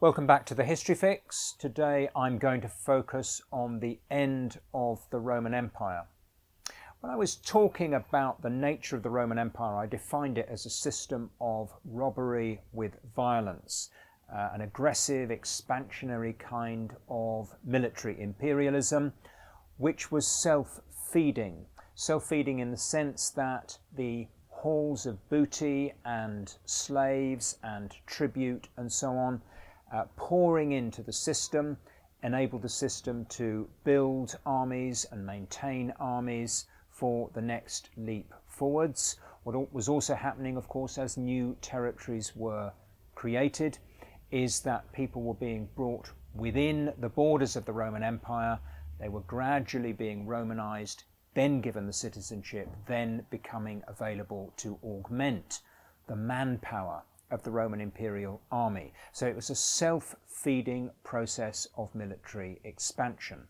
Welcome back to the History Fix. Today I'm going to focus on the end of the Roman Empire. When I was talking about the nature of the Roman Empire, I defined it as a system of robbery with violence, an aggressive, expansionary kind of military imperialism, which was self-feeding. Self-feeding in the sense that the hauls of booty and slaves and tribute and so on pouring into the system enabled the system to build armies and maintain armies for the next leap forwards. What was also happening, of course, as new territories were created, is that people were being brought within the borders of the Roman Empire. They were gradually being Romanized, then given the citizenship, then becoming available to augment the manpower of the Roman imperial army. So it was a self-feeding process of military expansion.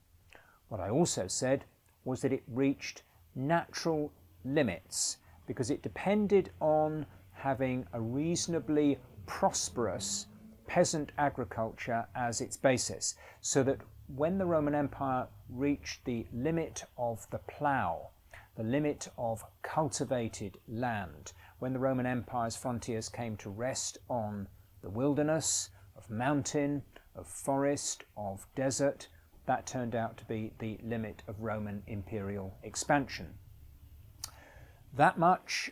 What I also said was that it reached natural limits because it depended on having a reasonably prosperous peasant agriculture as its basis, so that when the Roman Empire reached the limit of the plough, the limit of cultivated land, when the Roman Empire's frontiers came to rest on the wilderness of mountain, of forest, of desert, that turned out to be the limit of Roman imperial expansion. That much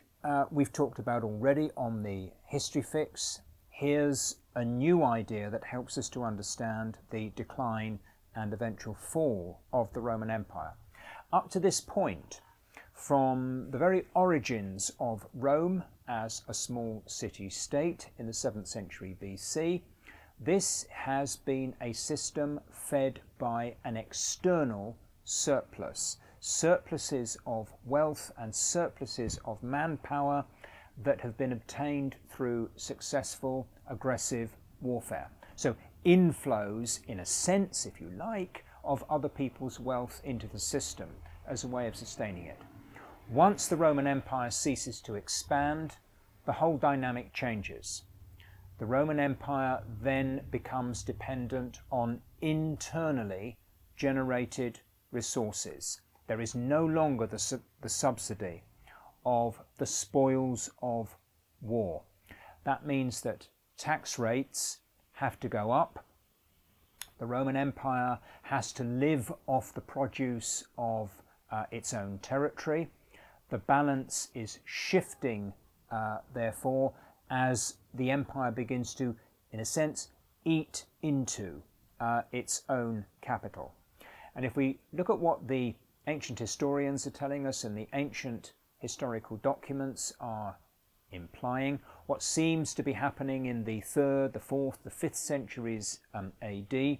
we've talked about already on the History Fix. Here's a new idea that helps us to understand the decline and eventual fall of the Roman Empire. Up to this point, from the very origins of Rome as a small city-state in the 7th century BC, this has been a system fed by an external surplus, surpluses of wealth and surpluses of manpower that have been obtained through successful aggressive warfare. So inflows, in a sense, if you like, of other people's wealth into the system as a way of sustaining it. Once the Roman Empire ceases to expand, the whole dynamic changes. The Roman Empire then becomes dependent on internally generated resources. There is no longer the subsidy of the spoils of war. That means that tax rates have to go up. The Roman Empire has to live off the produce of its own territory. The balance is shifting, therefore, as the empire begins to, in a sense, eat into its own capital. And if we look at what the ancient historians are telling us and the ancient historical documents are implying, what seems to be happening in the 3rd, the 4th, the 5th centuries AD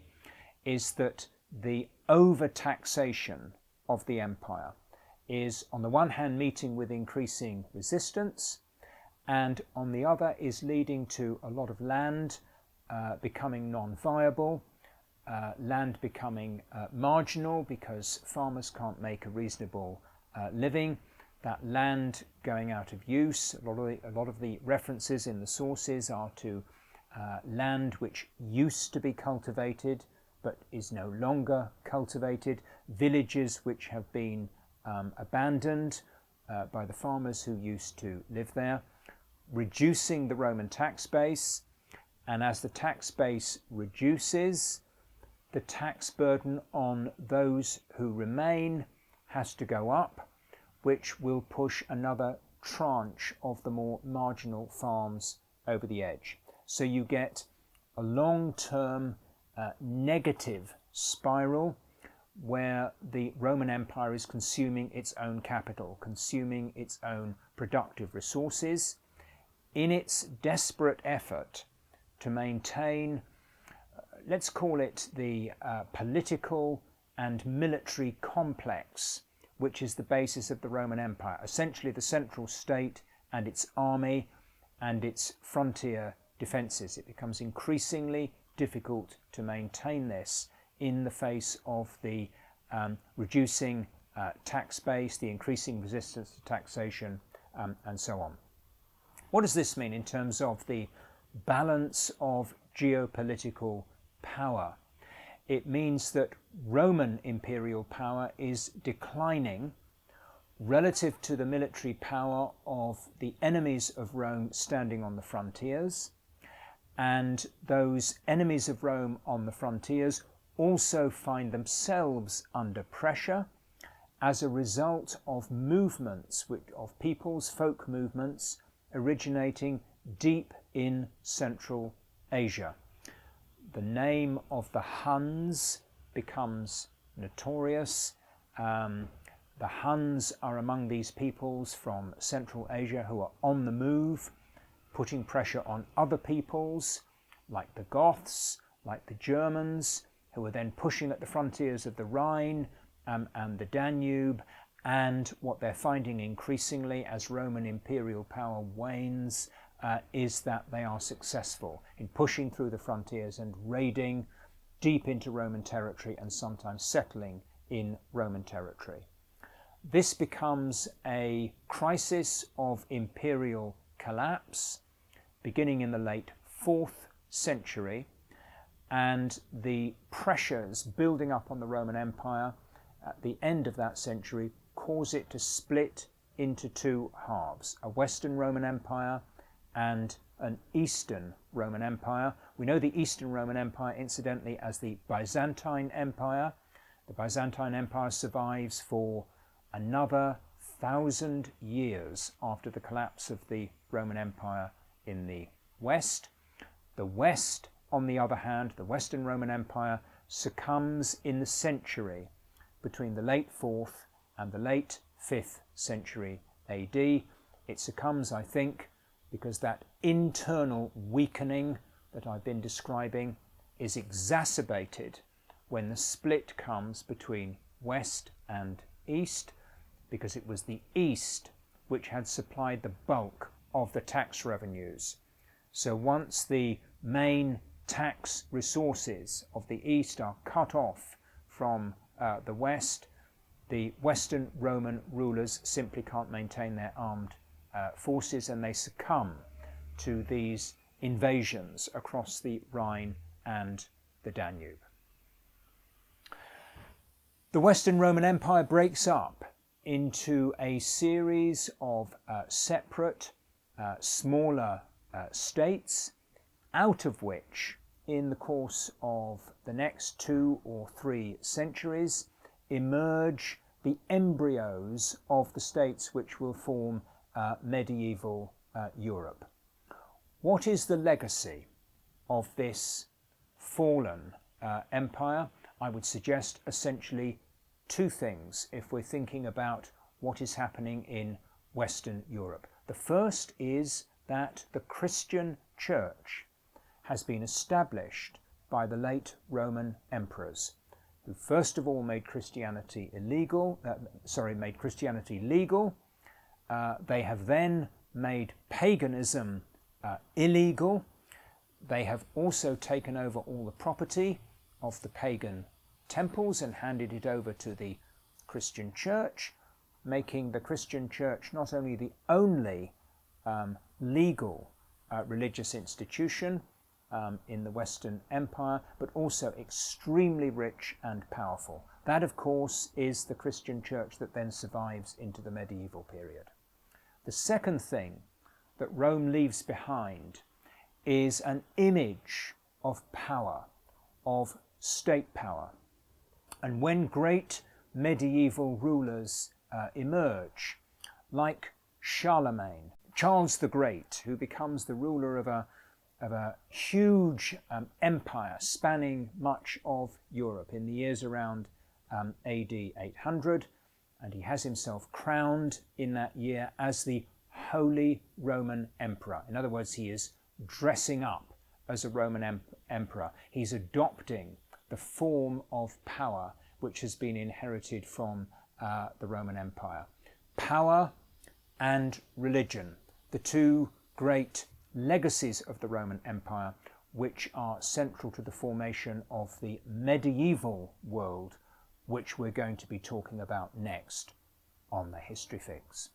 is that the over-taxation of the empire is on the one hand meeting with increasing resistance, and on the other is leading to a lot of land becoming non-viable, land becoming marginal because farmers can't make a reasonable living, that land going out of use. A lot of the references in the sources are to land which used to be cultivated but is no longer cultivated, villages which have been abandoned by the farmers who used to live there, reducing the Roman tax base. And as the tax base reduces, the tax burden on those who remain has to go up, which will push another tranche of the more marginal farms over the edge. So you get a long-term negative spiral where the Roman Empire is consuming its own capital, consuming its own productive resources in its desperate effort to maintain, let's call it the political and military complex, which is the basis of the Roman Empire. Essentially the central state and its army and its frontier defences. It becomes increasingly difficult to maintain this in the face of the reducing tax base, the increasing resistance to taxation, and so on. What does this mean in terms of the balance of geopolitical power? It means that Roman imperial power is declining relative to the military power of the enemies of Rome standing on the frontiers, and those enemies of Rome on the frontiers also find themselves under pressure as a result of movements, of people's folk movements originating deep in Central Asia. The name of the Huns becomes notorious. The Huns are among these peoples from Central Asia who are on the move, putting pressure on other peoples like the Goths, like the Germans, who are then pushing at the frontiers of the Rhine and the Danube. And what they're finding increasingly as Roman imperial power wanes is that they are successful in pushing through the frontiers and raiding deep into Roman territory and sometimes settling in Roman territory. This becomes a crisis of imperial collapse beginning in the late 4th century, and the pressures building up on the Roman Empire at the end of that century cause it to split into two halves, a Western Roman Empire and an Eastern Roman Empire. We know the Eastern Roman Empire, incidentally, as the Byzantine Empire. The Byzantine Empire survives for another 1,000 years after the collapse of the Roman Empire in the West. The West, on the other hand, the Western Roman Empire, succumbs in the century between the late 4th and the late 5th century AD. It succumbs, I think, because that internal weakening that I've been describing is exacerbated when the split comes between West and East, because it was the East which had supplied the bulk of the tax revenues. So once the main tax resources of the East are cut off from the West, the Western Roman rulers simply can't maintain their armed forces, and they succumb to these invasions across the Rhine and the Danube. The Western Roman Empire breaks up into a series of separate, smaller states, out of which, in the course of the next 2 or 3 centuries, emerge the embryos of the states which will form medieval Europe. What is the legacy of this fallen empire? I would suggest essentially 2 things if we're thinking about what is happening in Western Europe. The first is that the Christian Church has been established by the late Roman emperors, who first of all made Christianity legal. They have then made paganism illegal. They have also taken over all the property of the pagan temples and handed it over to the Christian Church, making the Christian Church not only the only legal religious institution in the Western Empire, but also extremely rich and powerful. That, of course, is the Christian Church that then survives into the medieval period. The second thing that Rome leaves behind is an image of power, of state power. And when great medieval rulers emerge, like Charlemagne, Charles the Great, who becomes the ruler of a huge empire spanning much of Europe in the years around AD 800, and he has himself crowned in that year as the Holy Roman Emperor. In other words, he is dressing up as a Roman emperor. He's adopting the form of power which has been inherited from the Roman Empire. Power and religion, the two great legacies of the Roman Empire, which are central to the formation of the medieval world, which we're going to be talking about next on the History Fix.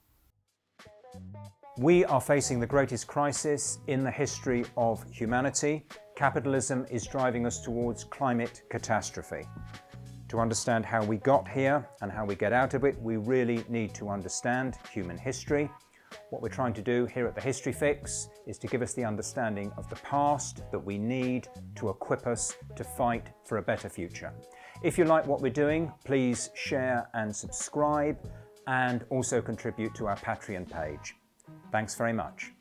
We are facing the greatest crisis in the history of humanity. Capitalism is driving us towards climate catastrophe. To understand how we got here and how we get out of it, we really need to understand human history. What we're trying to do here at the History Fix is to give us the understanding of the past that we need to equip us to fight for a better future. If you like what we're doing, please share and subscribe, and also contribute to our Patreon page. Thanks very much.